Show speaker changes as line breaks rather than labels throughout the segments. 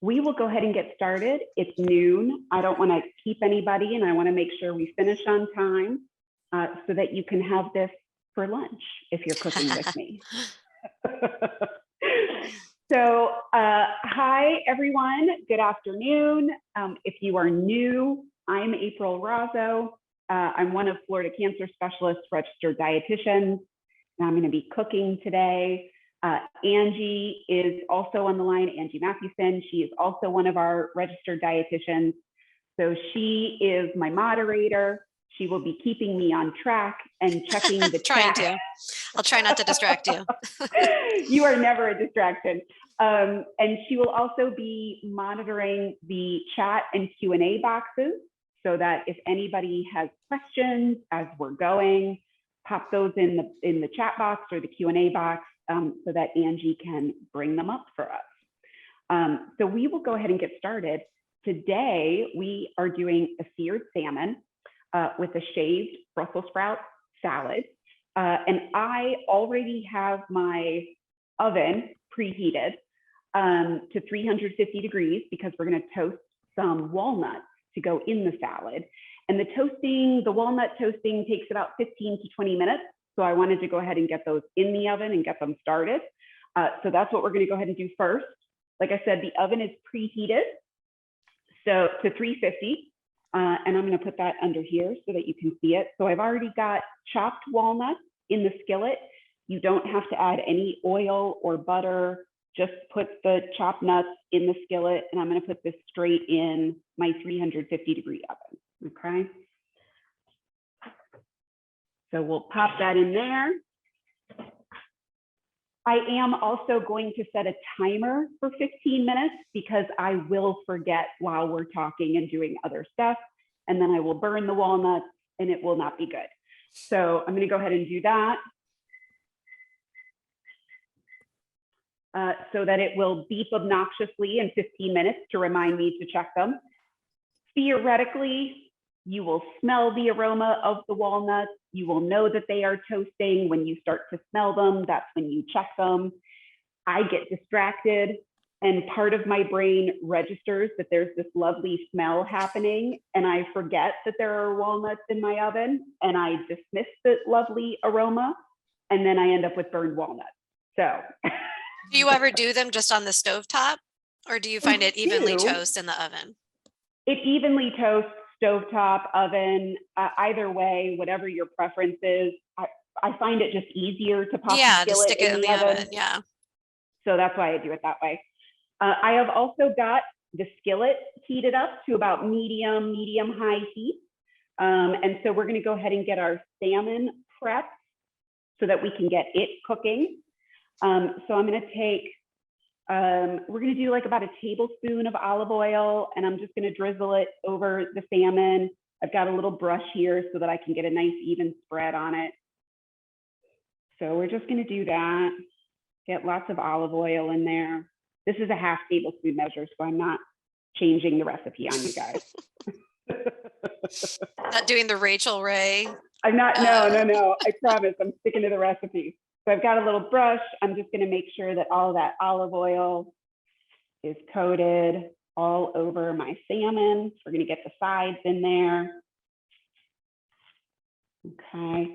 we will go ahead and get started. It's noon. I don't want to keep anybody, and I want to make sure we finish on time so that you can have this for lunch if you're cooking with me. So hi, everyone. Good afternoon. If you are new, I'm April Rozzo. I'm one of Florida Cancer Specialists, registered dietitians, and I'm going to be cooking today. Angie is also on the line, Angie Mathewson. She is also one of our registered dietitians. So she is my moderator. She will be keeping me on track and checking the chat.
I'll try not to distract you.
You are never a distraction. And she will also be monitoring the chat and Q&A boxes so that if anybody has questions as we're going, pop those in the chat box or the Q&A box so that Angie can bring them up for us. So we will go ahead and get started. Today, we are doing a seared salmon with a shaved Brussels sprout salad. And I already have my oven preheated to 350 degrees because we're going to toast some walnuts to go in the salad. And the walnut toasting takes about 15 to 20 minutes. So I wanted to go ahead and get those in the oven and get them started. So that's what we're going to go ahead and do first. Like I said, the oven is preheated so to 350. And I'm going to put that under here so that you can see it. So I've already got chopped walnuts in the skillet. You don't have to add any oil or butter. Just put the chopped nuts in the skillet, and I'm going to put this straight in my 350 degree oven. Okay. So we'll pop that in there. I am also going to set a timer for 15 minutes because I will forget while we're talking and doing other stuff, and then I will burn the walnuts and it will not be good. So I'm going to go ahead and do that so that it will beep obnoxiously in 15 minutes to remind me to check them. Theoretically, you will smell the aroma of the walnuts. You will know that they are toasting when you start to smell them. That's when you check them. I get distracted, and part of my brain registers that there's this lovely smell happening, and I forget that there are walnuts in my oven, and I dismiss the lovely aroma, and then I end up with burned walnuts. So
do you ever do them just on the stovetop, or do you find it evenly toast in the oven?
It evenly toasts, stovetop, oven, either way, whatever your preference is. I find it just easier to pop the skillet
to stick it in the oven. Yeah.
So that's why I do it that way. I have also got the skillet heated up to about medium-high heat. And so we're going to go ahead and get our salmon prep so that we can get it cooking. So I'm going to take, we're going to do like about a tablespoon of olive oil, and I'm just going to drizzle it over the salmon. I've got a little brush here so that I can get a nice even spread on it. So we're just going to do that. Get lots of olive oil in there. This is a half tablespoon measure, so I'm not changing the recipe on you guys.
Not doing the Rachel Ray.
I'm not, no, I promise I'm sticking to the recipe. So I've got a little brush. I'm just going to make sure that all that olive oil is coated all over my salmon. We're going to get the sides in there. Okay.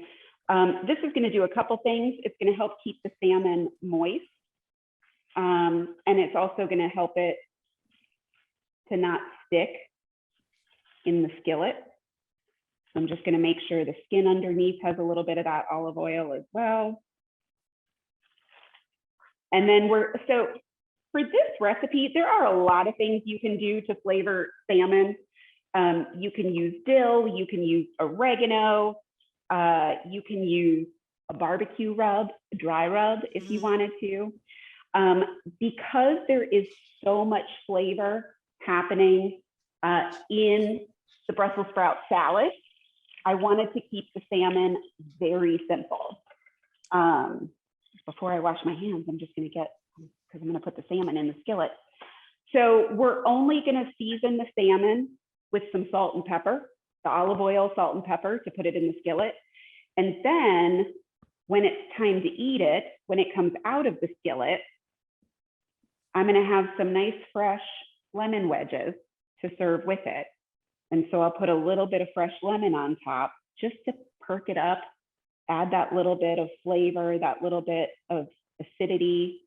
This is going to do a couple things. It's going to help keep the salmon moist. And it's also going to help it to not stick in the skillet. So I'm just going to make sure the skin underneath has a little bit of that olive oil as well. And then so for this recipe, there are a lot of things you can do to flavor salmon. You can use dill, you can use oregano, you can use a barbecue rub, a dry rub if you wanted to. Because there is so much flavor happening in the Brussels sprout salad, I wanted to keep the salmon very simple. Before I wash my hands, I'm just going to because I'm going to put the salmon in the skillet. So we're only going to season the salmon with some salt and pepper, the olive oil, salt and pepper to put it in the skillet. And then when it's time to eat it, when it comes out of the skillet, I'm going to have some nice fresh lemon wedges to serve with it. And so I'll put a little bit of fresh lemon on top just to perk it up, add that little bit of flavor, that little bit of acidity.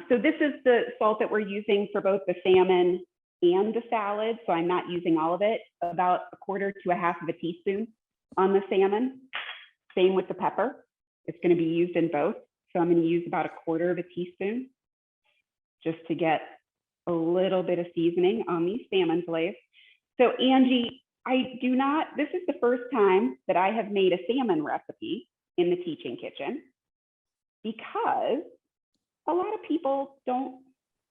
So this is the salt that we're using for both the salmon and the salad. So I'm not using all of it, about 1/4 to 1/2 teaspoon on the salmon. Same with the pepper. It's going to be used in both. So I'm going to use about 1/4 teaspoon just to get a little bit of seasoning on these salmon fillets. So Angie, this is the first time that I have made a salmon recipe in the teaching kitchen, because a lot of people don't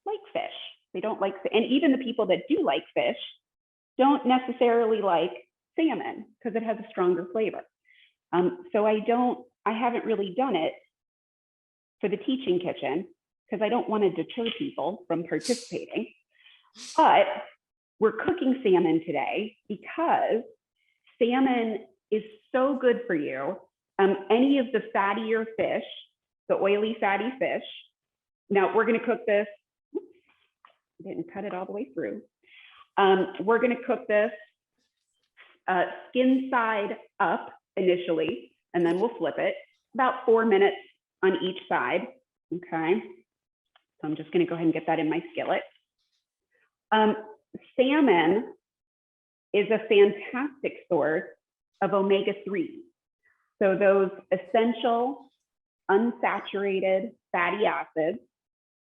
like fish. They don't like, and even the people that do like fish don't necessarily like salmon because it has a stronger flavor. So I haven't really done it for the teaching kitchen because I don't want to deter people from participating. But we're cooking salmon today because salmon is so good for you. Any of the fattier fish, the oily fatty fish. Now we're going to cook this. Oops, I didn't cut it all the way through. We're going to cook this skin side up initially, and then we'll flip it about 4 minutes on each side. Okay. So I'm just going to go ahead and get that in my skillet. Salmon is a fantastic source of omega-3. So those essential unsaturated fatty acids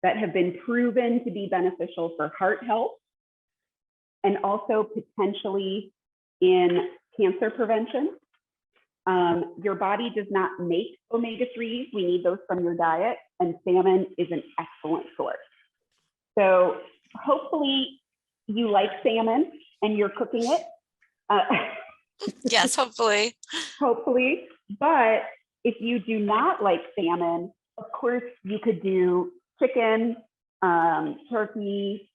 that have been proven to be beneficial for heart health and also potentially in cancer prevention. Your body does not make omega-3s. We need those from your diet, and salmon is an excellent source. So hopefully you like salmon and you're cooking it.
Yes, hopefully.
Hopefully, but if you do not like salmon, of course you could do chicken, turkey,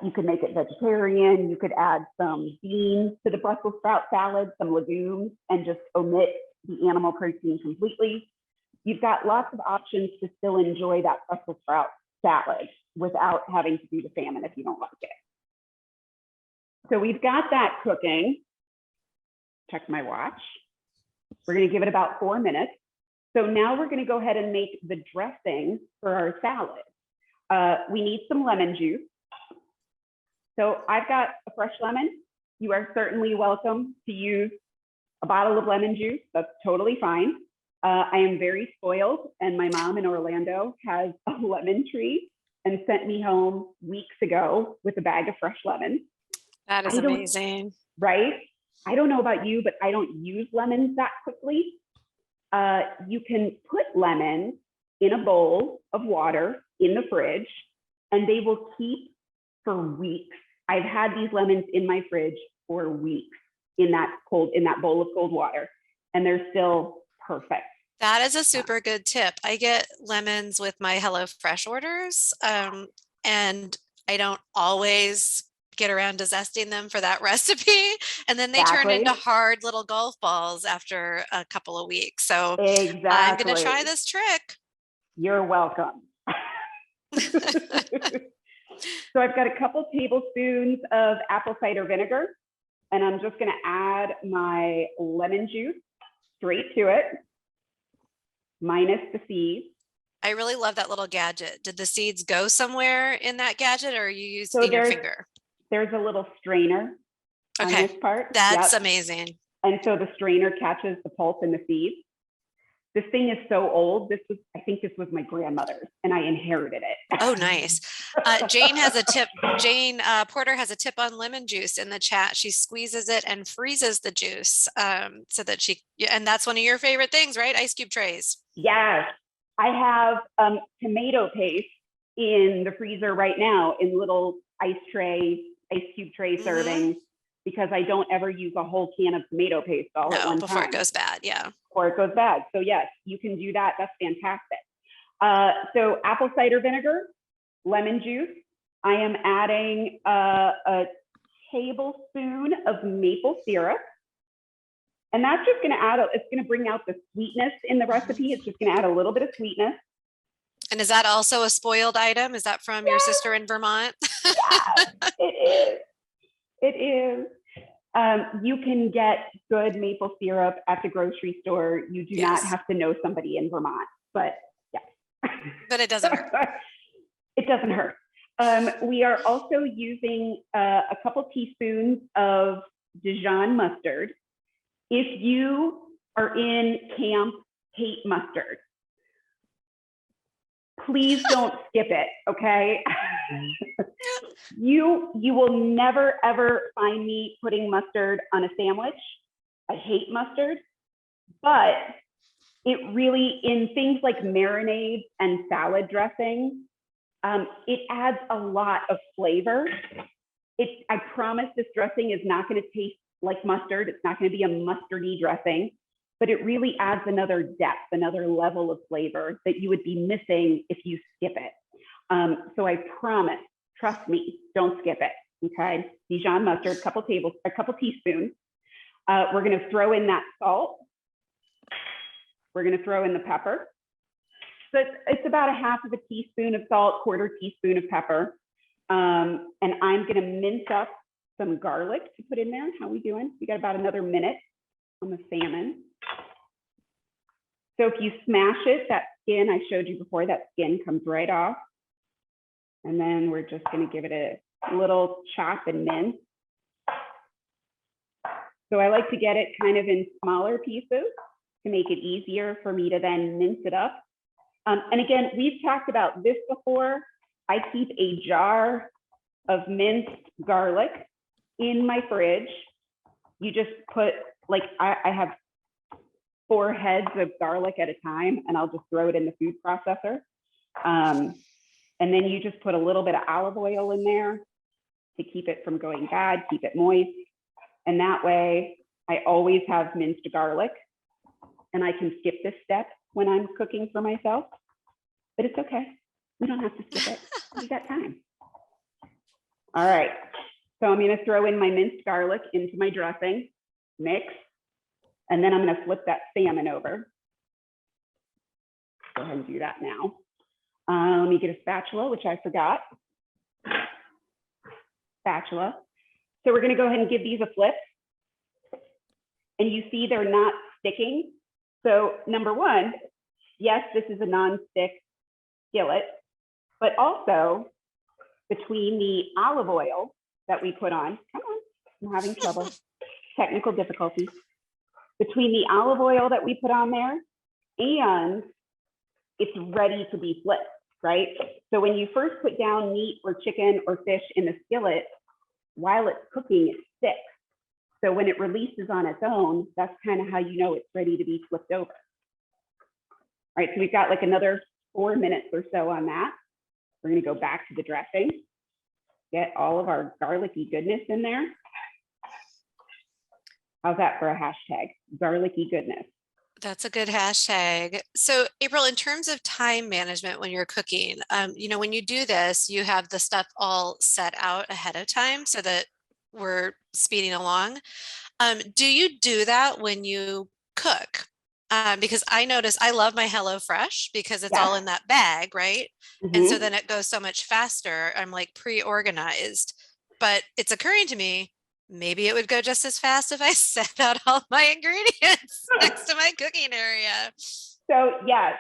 you could make it vegetarian, you could add some beans to the Brussels sprout salad, some legumes, and just omit the animal protein completely. You've got lots of options to still enjoy that Brussels sprout salad without having to do the salmon if you don't like it. So we've got that cooking. Check my watch. We're going to give it about 4 minutes. So now we're going to go ahead and make the dressing for our salad. We need some lemon juice. So I've got a fresh lemon. You are certainly welcome to use a bottle of lemon juice. That's totally fine. I am very spoiled, and my mom in Orlando has a lemon tree and sent me home weeks ago with a bag of fresh lemons.
That is amazing.
Right? I don't know about you, but I don't use lemons that quickly. You can put lemons in a bowl of water in the fridge, and they will keep for weeks. I've had these lemons in my fridge for weeks in that bowl of cold water, and they're still perfect.
That is a super good tip. I get lemons with my HelloFresh orders, and I don't always get around to zesting them for that recipe, and then they turn into hard little golf balls after a couple of weeks. So I'm going to try this trick.
You're welcome. So I've got a couple tablespoons of apple cider vinegar, and I'm just going to add my lemon juice straight to it, minus the seeds.
I really love that little gadget. Did the seeds go somewhere in that gadget, or are you using your finger?
There's a little strainer on this part.
That's amazing.
And so the strainer catches the pulp and the seeds. This thing is so old. I think this was my grandmother's, and I inherited it.
Oh, nice. Jane has a tip. Jane Porter has a tip on lemon juice in the chat. She squeezes it and freezes the juice so that and that's one of your favorite things, right? Ice cube trays.
Yes. I have tomato paste in the freezer right now in little ice cube tray servings, because I don't ever use a whole can of tomato paste all at one time.
Before it goes bad, yeah.
Before it goes bad. So yes, you can do that. That's fantastic. So apple cider vinegar, lemon juice. I am adding a tablespoon of maple syrup. And that's just going to it's going to bring out the sweetness in the recipe. It's just going to add a little bit of sweetness.
And is that also a spoiled item? Is that from your sister in Vermont?
Yes, it is. It is. You can get good maple syrup at the grocery store. You do not
Yes,
have to know somebody in Vermont, but yeah.
but it doesn't hurt.
It doesn't hurt. We are also using a couple teaspoons of Dijon mustard. If you are in camp, hate mustard, please don't skip it, okay? You will never, ever find me putting mustard on a sandwich. I hate mustard, but it really, in things like marinades and salad dressing, it adds a lot of flavor. I promise this dressing is not going to taste like mustard. It's not going to be a mustardy dressing, but it really adds another depth, another level of flavor that you would be missing if you skip it. So I promise, trust me, don't skip it. Okay, Dijon mustard, a couple teaspoons. We're going to throw in that salt. We're going to throw in the pepper. So it's about a half of a teaspoon of salt, quarter teaspoon of pepper. And I'm going to mince up some garlic to put in there. How are we doing? We got about another minute on the salmon. So if you smash it, that skin I showed you before, that skin comes right off. And then we're just going to give it a little chop and mince. So I like to get it kind of in smaller pieces to make it easier for me to then mince it up. And again, we've talked about this before. I keep a jar of minced garlic in my fridge. You just put, like, I have 4 heads of garlic at a time, and I'll just throw it in the food processor. And then you just put a little bit of olive oil in there to keep it from going bad, keep it moist. And that way, I always have minced garlic, and I can skip this step when I'm cooking for myself. But it's okay. We don't have to skip it. We got time. All right. So I'm going to throw in my minced garlic into my dressing, mix, and then I'm going to flip that salmon over. Go ahead and do that now. Let me get a spatula, which I forgot. Spatula. So we're going to go ahead and give these a flip. And you see they're not sticking. So number one, yes, this is a non-stick skillet, but also between the olive oil that we put on, come on, I'm having trouble, technical difficulties. Between the olive oil that we put on there and it's ready to be flipped, right? So when you first put down meat or chicken or fish in the skillet, while it's cooking, it sticks. So when it releases on its own, that's kind of how you know it's ready to be flipped over. All right, so we've got like another 4 minutes or so on that. We're going to go back to the dressing, get all of our garlicky goodness in there. How's that for a hashtag? Garlicky goodness.
That's a good hashtag. So April, in terms of time management when you're cooking, you know, when you do this, you have the stuff all set out ahead of time so that we're speeding along. Do you do that when you cook? Because I notice I love my HelloFresh because it's all in that bag, right? And so then it goes so much faster. I'm like pre-organized, but it's occurring to me, maybe it would go just as fast if I set out all my ingredients next to my cooking area.
So yes,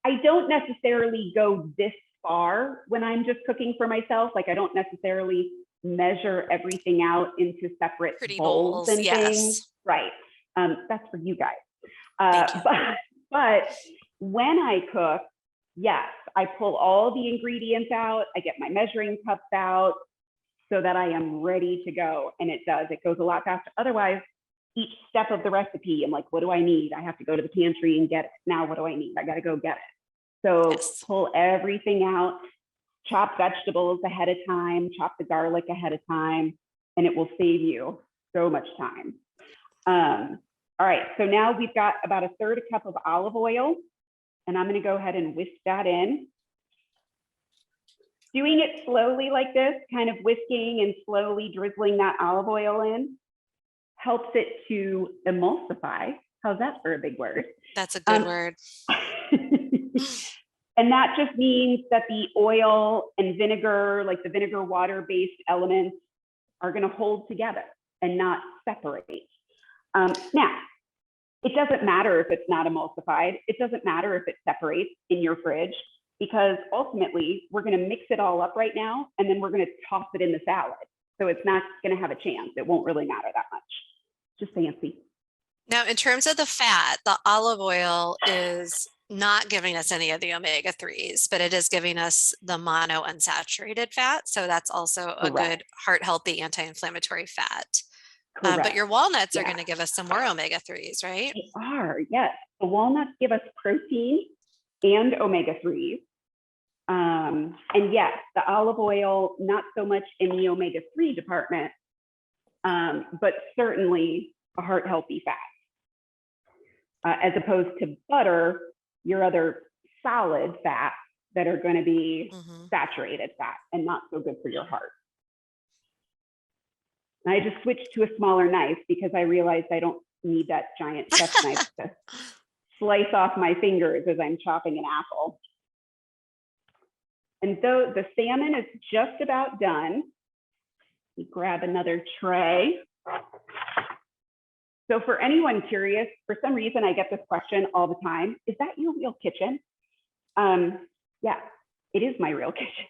I don't necessarily go this far when I'm just cooking for myself. Like I don't necessarily measure everything out into separate bowls and things. Right. That's for you guys. But when I cook, yes, I pull all the ingredients out. I get my measuring cups out so that I am ready to go. And it goes a lot faster. Otherwise, each step of the recipe, I'm like, what do I need? I have to go to the pantry and get it. Now, what do I need? I got to go get it. So pull everything out, chop vegetables ahead of time, chop the garlic ahead of time, and it will save you so much time. All right, so now we've got about 1/3 cup of olive oil, and I'm going to go ahead and whisk that in. Doing it slowly like this, kind of whisking and slowly drizzling that olive oil in, helps it to emulsify. How's that for a big word?
That's a good word.
And that just means that the oil and vinegar, like the vinegar water-based elements, are going to hold together and not separate. Now, it doesn't matter if it's not emulsified. It doesn't matter if it separates in your fridge, because ultimately we're going to mix it all up right now, and then we're going to toss it in the salad. So it's not going to have a chance. It won't really matter that much. Just fancy.
Now, in terms of the fat, the olive oil is not giving us any of the omega-3s, but it is giving us the monounsaturated fat. So that's also a good heart healthy anti-inflammatory fat. But your walnuts are going to give us some more omega-3s, right?
They are, yes. The walnuts give us protein and omega-3s. And yes, the olive oil, not so much in the omega-3 department, but certainly a heart healthy fat. As opposed to butter, your other solid fats that are going to be saturated fat and not so good for your heart. I just switched to a smaller knife because I realized I don't need that giant chef knife to slice off my fingers as I'm chopping an apple. And though the salmon is just about done, we grab another tray. So for anyone curious, for some reason I get this question all the time, is that your real kitchen? Yeah, it is my real kitchen.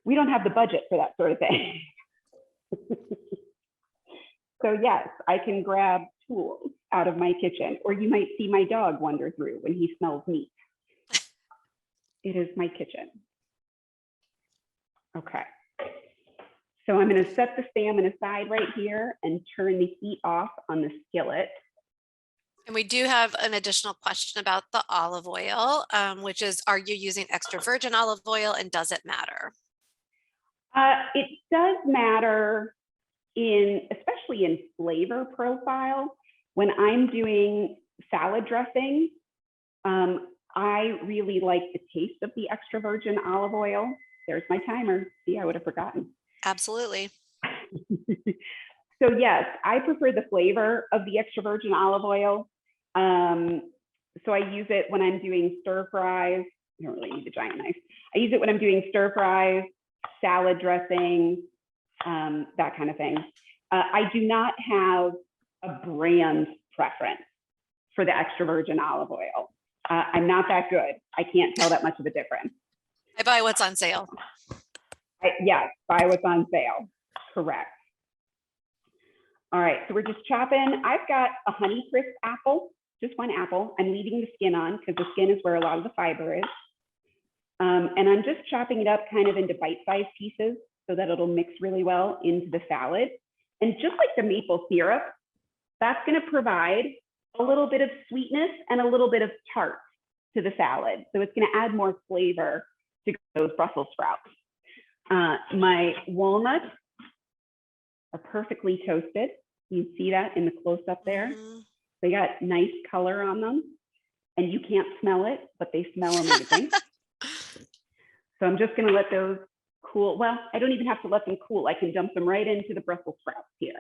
We don't have the budget for that sort of thing. So yes, I can grab tools out of my kitchen, or you might see my dog wander through when he smells meat. It is my kitchen. Okay. So I'm going to set the salmon aside right here and turn the heat off on the skillet.
And we do have an additional question about the olive oil, which is, are you using extra virgin olive oil, and does it matter?
It does matter, especially in flavor profile. When I'm doing salad dressing, I really like the taste of the extra virgin olive oil. There's my timer. See, I would have forgotten.
Absolutely.
So yes, I prefer the flavor of the extra virgin olive oil. So I use it when I'm doing stir fries. You don't really need a giant knife. I use it when I'm doing stir fries, salad dressing, that kind of thing. I do not have a brand preference for the extra virgin olive oil. I'm not that good. I can't tell that much of a difference.
I buy what's on sale.
Yes, buy what's on sale. Correct. All right, so we're just chopping. I've got a Honeycrisp apple, just one apple. I'm leaving the skin on because the skin is where a lot of the fiber is. And I'm just chopping it up kind of into bite-sized pieces so that it'll mix really well into the salad. And just like the maple syrup, that's going to provide a little bit of sweetness and a little bit of tart to the salad. So it's going to add more flavor to those Brussels sprouts. My walnuts are perfectly toasted. You see that in the close-up there. They got nice color on them, and you can't smell it, but they smell amazing. So I'm just going to let those cool. Well, I don't even have to let them cool. I can dump them right into the Brussels sprouts here.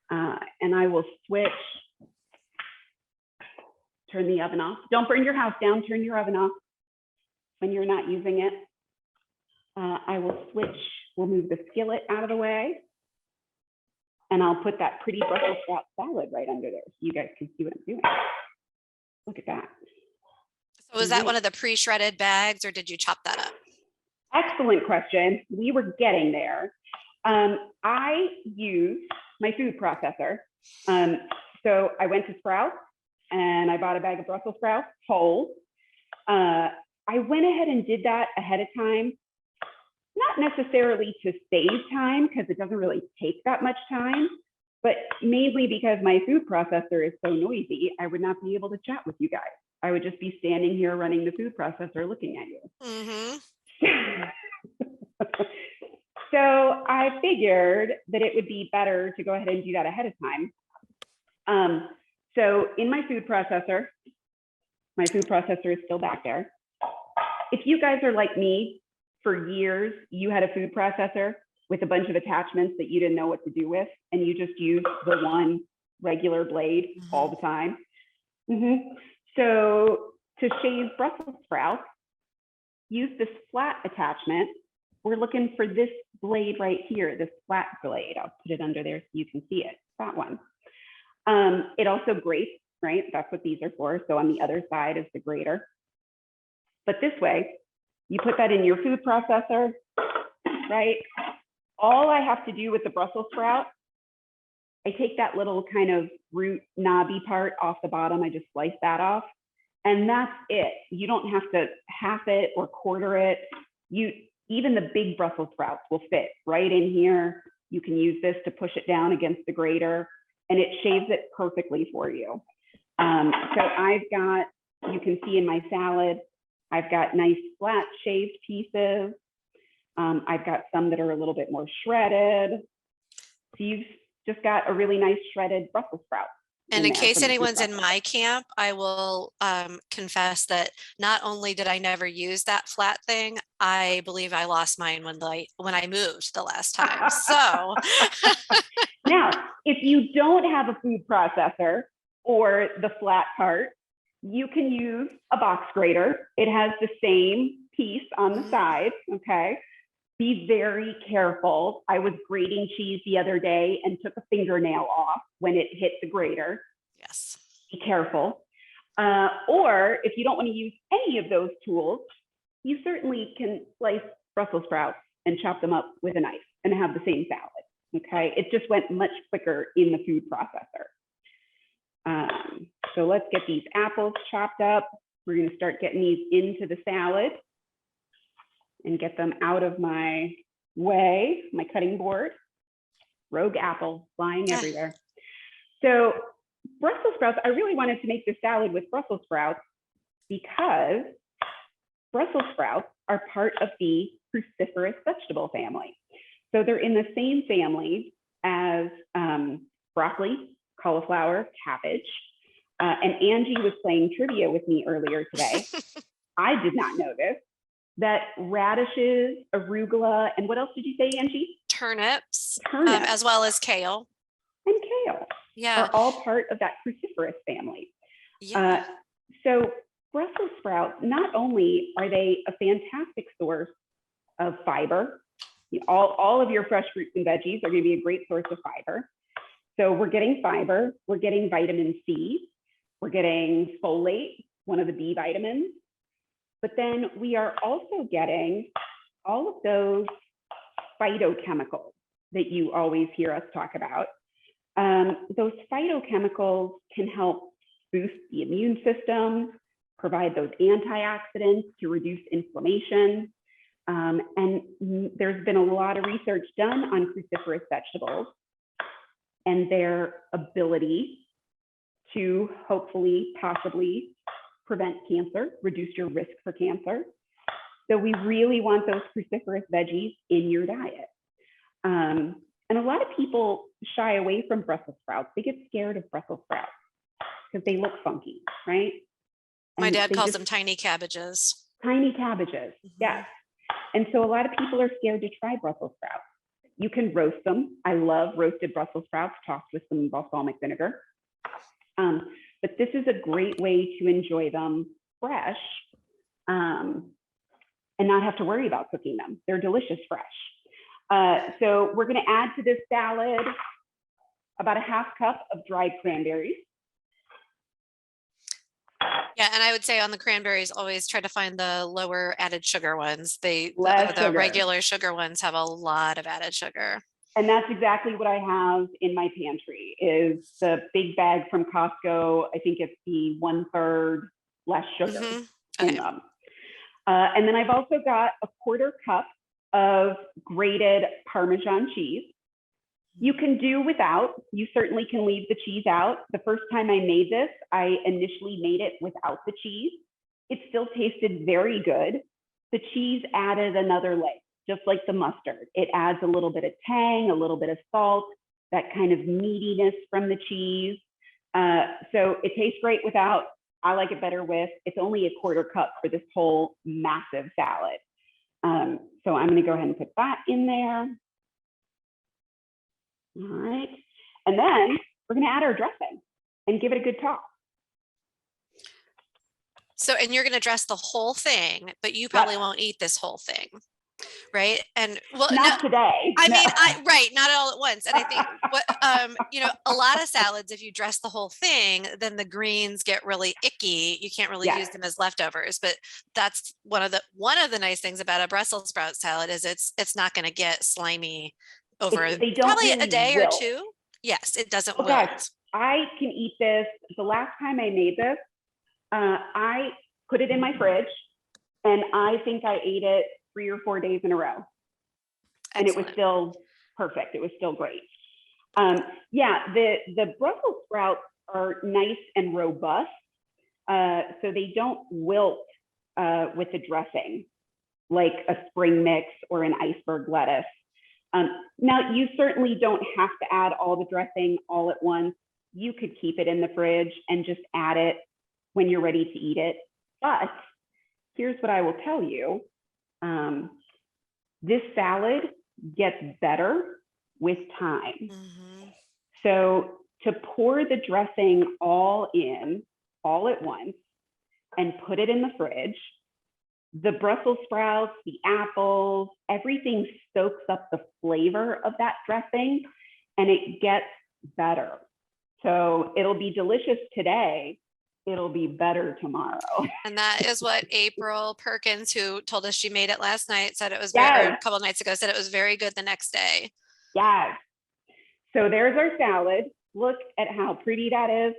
And I will switch. Turn the oven off. Don't burn your house down. Turn your oven off when you're not using it. I will switch. We'll move the skillet out of the way. And I'll put that pretty Brussels sprout salad right under there so you guys can see what I'm doing. Look at that.
So was that one of the pre-shredded bags, or did you chop that up?
Excellent question. We were getting there. I use my food processor. So I went to Sprouts and I bought a bag of Brussels sprouts whole. I went ahead and did that ahead of time, not necessarily to save time because it doesn't really take that much time, but mainly because my food processor is so noisy, I would not be able to chat with you guys. I would just be standing here running the food processor looking at you. So I figured that it would be better to go ahead and do that ahead of time. So in my food processor is still back there. If you guys are like me, for years, you had a food processor with a bunch of attachments that you didn't know what to do with, and you just used the one regular blade all the time. So to shave Brussels sprouts, use this flat attachment. We're looking for this blade right here, this flat blade. I'll put it under there so you can see it, that one. It also grates, right? That's what these are for. So on the other side is the grater. But this way, you put that in your food processor, right? All I have to do with the Brussels sprout, I take that little kind of root knobby part off the bottom. I just slice that off. And that's it. You don't have to half it or quarter it. Even the big Brussels sprouts will fit right in here. You can use this to push it down against the grater, and it shaves it perfectly for you. So I've got, you can see in my salad, I've got nice flat shaved pieces. I've got some that are a little bit more shredded. So you've just got a really nice shredded Brussels sprout.
And in case anyone's in my camp, I will confess that not only did I never use that flat thing, I believe I lost mine when I moved the last time. So
now, if you don't have a food processor or the flat part, you can use a box grater. It has the same piece on the side, okay? Be very careful. I was grating cheese the other day and took a fingernail off when it hit the grater.
Yes.
Be careful. Or if you don't want to use any of those tools, you certainly can slice Brussels sprouts and chop them up with a knife and have the same salad, okay? It just went much quicker in the food processor. So let's get these apples chopped up. We're going to start getting these into the salad and get them out of my way, my cutting board. Rogue apple flying everywhere. So Brussels sprouts, I really wanted to make this salad with Brussels sprouts because Brussels sprouts are part of the cruciferous vegetable family. So they're in the same family as broccoli, cauliflower, cabbage. And Angie was playing trivia with me earlier today. I did not know this, that radishes, arugula, and what else did you say, Angie?
Turnips.
Turnips.
As well as kale.
And kale.
Yeah.
Are all part of that cruciferous family.
Yeah.
So Brussels sprouts, not only are they a fantastic source of fiber, all of your fresh fruits and veggies are going to be a great source of fiber. So we're getting fiber, we're getting vitamin C, we're getting folate, one of the B vitamins, but then we are also getting all of those phytochemicals that you always hear us talk about. Those phytochemicals can help boost the immune system, provide those antioxidants to reduce inflammation. And there's been a lot of research done on cruciferous vegetables and their ability to hopefully, possibly prevent cancer, reduce your risk for cancer. So we really want those cruciferous veggies in your diet. And a lot of people shy away from Brussels sprouts. They get scared of Brussels sprouts because they look funky, right?
My dad calls them tiny cabbages.
Tiny cabbages, yes. And so a lot of people are scared to try Brussels sprouts. You can roast them. I love roasted Brussels sprouts tossed with some balsamic vinegar. But this is a great way to enjoy them fresh and not have to worry about cooking them. They're delicious fresh. So we're going to add to this salad about a half cup of dried cranberries.
Yeah, and I would say on the cranberries, always try to find the lower added sugar ones. The regular sugar ones have a lot of added sugar.
And that's exactly what I have in my pantry is the big bag from Costco. I think it's the 1/3 less sugar in them. And then I've also got a 1/4 cup of grated Parmesan cheese. You can do without, you certainly can leave the cheese out. The first time I made this, I initially made it without the cheese. It still tasted very good. The cheese added another layer, just like the mustard. It adds a little bit of tang, a little bit of salt, that kind of meatiness from the cheese. So it tastes great without. I like it better with. It's only a 1/4 cup for this whole massive salad. So I'm going to go ahead and put that in there. All right. And then we're going to add our dressing and give it a good toss.
So, and you're going to dress the whole thing, but you
Yep.
probably won't eat this whole thing. Right. And well, no,
Not today.
I
No.
mean, right, not all at once. And I think what a lot of salads, if you dress the whole thing, then the greens get really icky. You can't really
Yes.
use them as leftovers. But that's one of the nice things about a Brussels sprout salad is it's not going to get slimy over
They don't
probably a
really
day
wilt.
or two. Yes, it doesn't
Oh
wilt.
gosh, I can eat this. The last time I made this, I put it in my fridge, and I think I ate it 3 or 4 days in a row. And it was still perfect. It was still great. Yeah, the Brussels sprouts are nice and robust, so they don't wilt with the dressing like a spring mix or an iceberg lettuce. Now, you certainly don't have to add all the dressing all at once. You could keep it in the fridge and just add it when you're ready to eat it. But here's what I will tell you. This salad gets better with time.
Mm-hmm.
So to pour the dressing all in, all at once, and put it in the fridge, the Brussels sprouts, the apples, everything soaks up the flavor of that dressing, and it gets better. So it'll be delicious today. It'll be better tomorrow.
And that is what April Perkins, who told us she made it last night, said it was
Yes.
very, or a couple of nights ago, said it was very good the next day.
Yes. So there's our salad. Look at how pretty that is.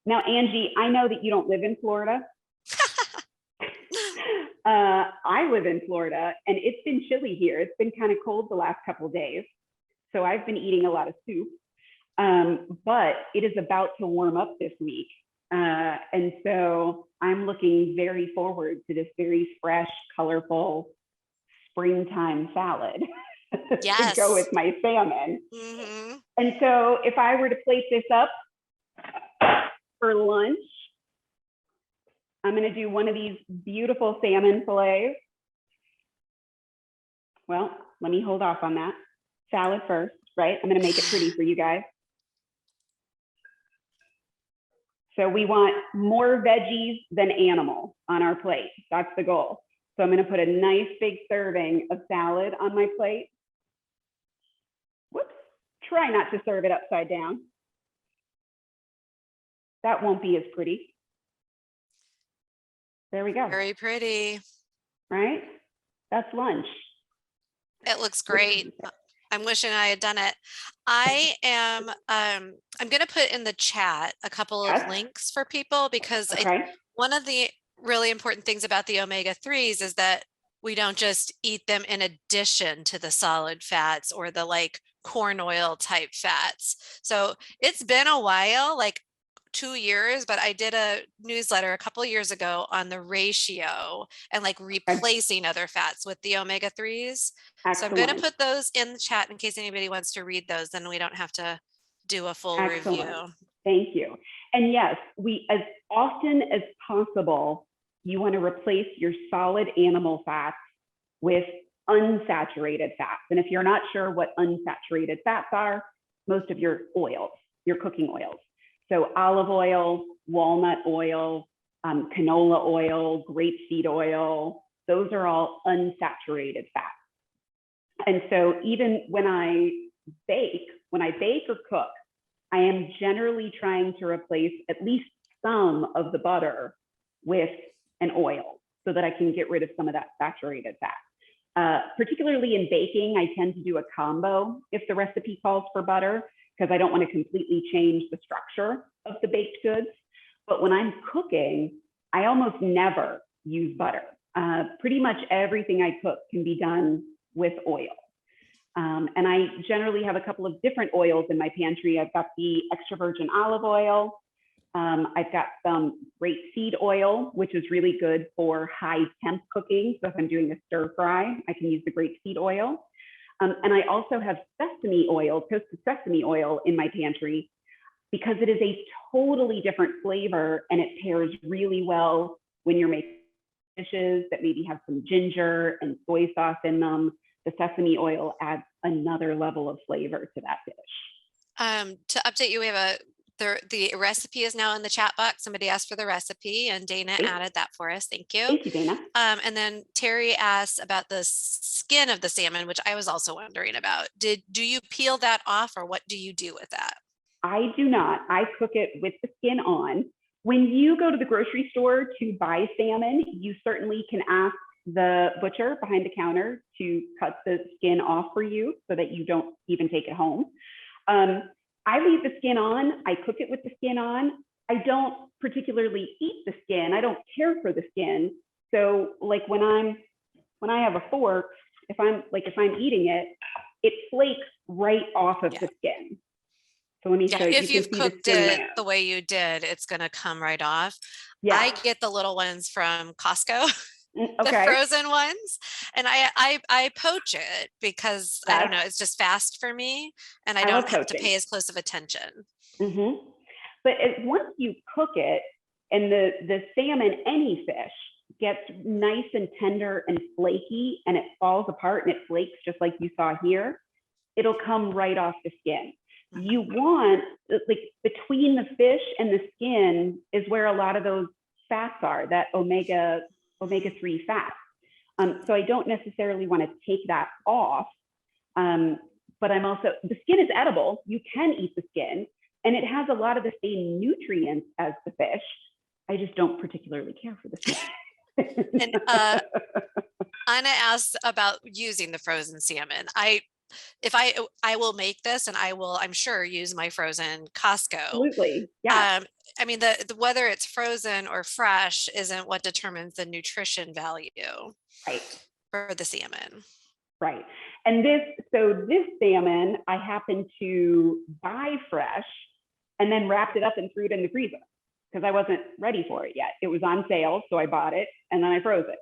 Now, Angie, I know that you don't live in Florida. I live in Florida, and it's been chilly here. It's been kind of cold the last couple of days. So I've been eating a lot of soup, but it is about to warm up this week. And so I'm looking very forward to this very fresh, colorful springtime salad to go with my salmon.
Mm-hmm.
And so if I were to plate this up for lunch, I'm going to do one of these beautiful salmon fillets. Well, let me hold off on that. Salad first, right? I'm going to make it pretty for you guys. So we want more veggies than animal on our plate. That's the goal. So I'm going to put a nice big serving of salad on my plate. Whoops. Try not to serve it upside down. That won't be as pretty. There we go.
Very pretty.
Right? That's lunch.
It looks great. I'm wishing I had done it. I am, I'm going to put in the chat a couple of links for people because one of the really important things about the omega-3s is that we don't just eat them in addition to the solid fats or the like corn oil type fats. So it's been a while, like 2 years, but I did a newsletter a couple of years ago on the ratio and like replacing other fats with the omega-3s. Excellent. So I'm going to put those in the chat in case anybody wants to read those, then we don't have to do a full review.
Thank you. And yes, as often as possible, you want to replace your solid animal fats with unsaturated fats. And if you're not sure what unsaturated fats are, most of your oils, your cooking oils. So olive oil, walnut oil, canola oil, grapeseed oil, those are all unsaturated fats. And so even when I bake or cook, I am generally trying to replace at least some of the butter with an oil so that I can get rid of some of that saturated fat. Particularly in baking, I tend to do a combo if the recipe calls for butter, because I don't want to completely change the structure of the baked goods. But when I'm cooking, I almost never use butter. Pretty much everything I cook can be done with oil. And I generally have a couple of different oils in my pantry. I've got the extra virgin olive oil. I've got some grapeseed oil, which is really good for high temp cooking. So if I'm doing a stir fry, I can use the grapeseed oil. And I also have sesame oil, toasted sesame oil in my pantry because it is a totally different flavor and it pairs really well when you're making dishes that maybe have some ginger and soy sauce in them. The sesame oil adds another level of flavor to that dish.
To update you, we have a The recipe is now in the chat box. Somebody asked for the recipe and Dana
Great.
added that for us. Thank you.
Thank you, Dana.
And then Terry asked about the skin of the salmon, which I was also wondering about. Do you peel that off, or what do you do with that?
I do not. I cook it with the skin on. When you go to the grocery store to buy salmon, you certainly can ask the butcher behind the counter to cut the skin off for you so that you don't even take it home. I leave the skin on. I cook it with the skin on. I don't particularly eat the skin. I don't care for the skin. So like when I have a fork, if I'm eating it, it flakes right off of the skin. So let me show you.
If you've cooked it the way you did, it's going to come right off. Yeah. I get the little ones from Costco. The frozen ones, and I poach it because I don't know, it's just fast for me, and I don't have to pay as close of attention.
But once you cook it, and the salmon, any fish, gets nice and tender and flaky, and it falls apart and it flakes just like you saw here, it'll come right off the skin. You want, like, between the fish and the skin is where a lot of those fats are, that omega-3 fat. So I don't necessarily want to take that off, but the skin is edible. You can eat the skin, and it has a lot of the same nutrients as the fish. I just don't particularly care for the skin.
And Anna asked about using the frozen salmon. I will make this, and I'm sure use my frozen Costco.
Absolutely. Yeah.
I mean, the whether it's frozen or fresh isn't what determines the nutrition value for the salmon.
Right. And this salmon, I happened to buy fresh and then wrapped it up and threw it in the freezer because I wasn't ready for it yet. It was on sale, so I bought it and then I froze it.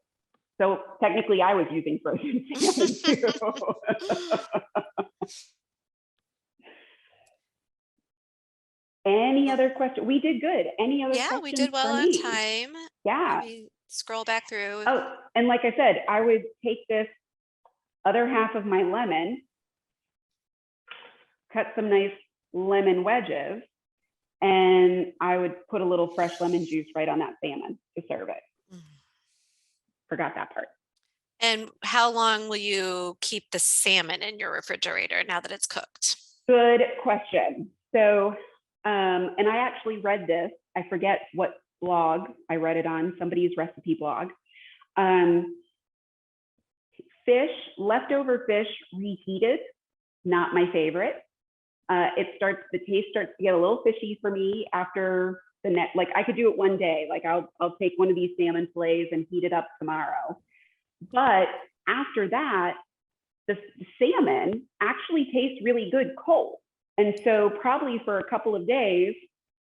So technically I was using frozen salmon too. Any other question? We did good. Any other questions?
Yeah, we did well on time.
Yeah.
Let me scroll back through.
Oh, and like I said, I would take this other half of my lemon, cut some nice lemon wedges, and I would put a little fresh lemon juice right on that salmon to serve it. Forgot that part.
And how long will you keep the salmon in your refrigerator now that it's cooked?
Good question. So, and I actually read this, I forget what blog I read it on, somebody's recipe blog. Leftover fish reheated, not my favorite. The taste starts to get a little fishy for me after like I could do it one day, like I'll take one of these salmon fillets and heat it up tomorrow. But after that, the salmon actually tastes really good cold. And so probably for a couple of days,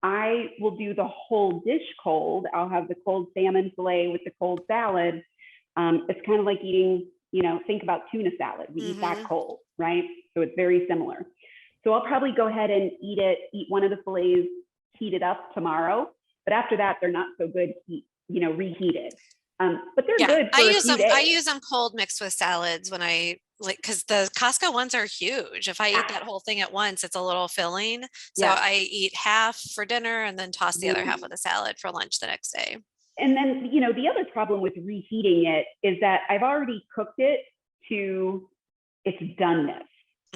I will do the whole dish cold. I'll have the cold salmon fillet with the cold salad. It's kind of like eating, think about tuna salad. We eat that cold, right? So it's very similar. So I'll probably go ahead and eat one of the fillets, heat it up tomorrow. But after that, they're not so good, reheated. But they're good for a few days.
I use them cold mixed with salads when because the Costco ones are huge. If I eat that whole thing at once, it's a little filling. So I eat half for dinner and then toss the other half of the salad for lunch the next day.
And then, the other problem with reheating it is that I've already cooked it to its doneness,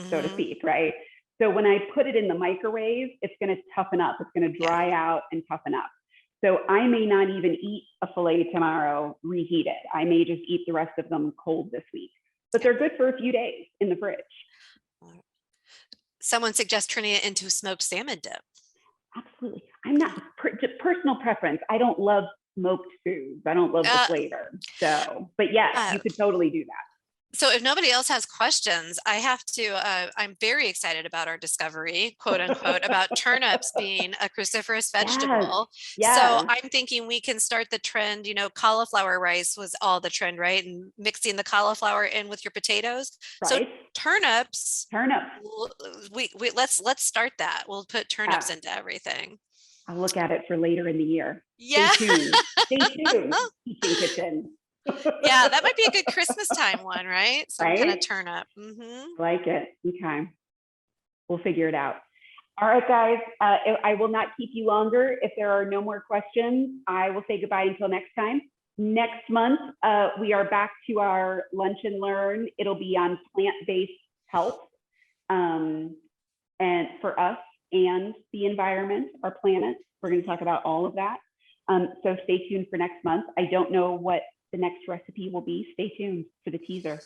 so to speak, right? So when I put it in the microwave, it's going to toughen up. It's going to dry out and toughen up. So I may not even eat a fillet tomorrow reheated. I may just eat the rest of them cold this week. But they're good for a few days in the fridge.
Someone suggests turning it into smoked salmon dip.
Absolutely. I'm not, personal preference. I don't love smoked foods. I don't love the flavor. So, but yes, you could totally do that.
So if nobody else has questions, I have to, I'm very excited about our discovery, quote unquote, about turnips being a cruciferous vegetable.
Yes.
So I'm thinking we can start the trend, cauliflower rice was all the trend, right? And mixing the cauliflower in with your potatoes. Right. So turnips. Let's start that. We'll put turnips into everything.
I'll look at it for later in the year.
Yeah.
Stay tuned. Teaching kitchen.
Yeah, that might be a good Christmas time one, right? Some kind of turnip.
Like it. Okay. We'll figure it out. All right, guys, I will not keep you longer. If there are no more questions, I will say goodbye until next time. Next month, we are back to our Lunch and Learn. It'll be on plant-based health, and for us and the environment, our planet. We're going to talk about all of that. So stay tuned for next month. I don't know what the next recipe will be. Stay tuned for the teaser.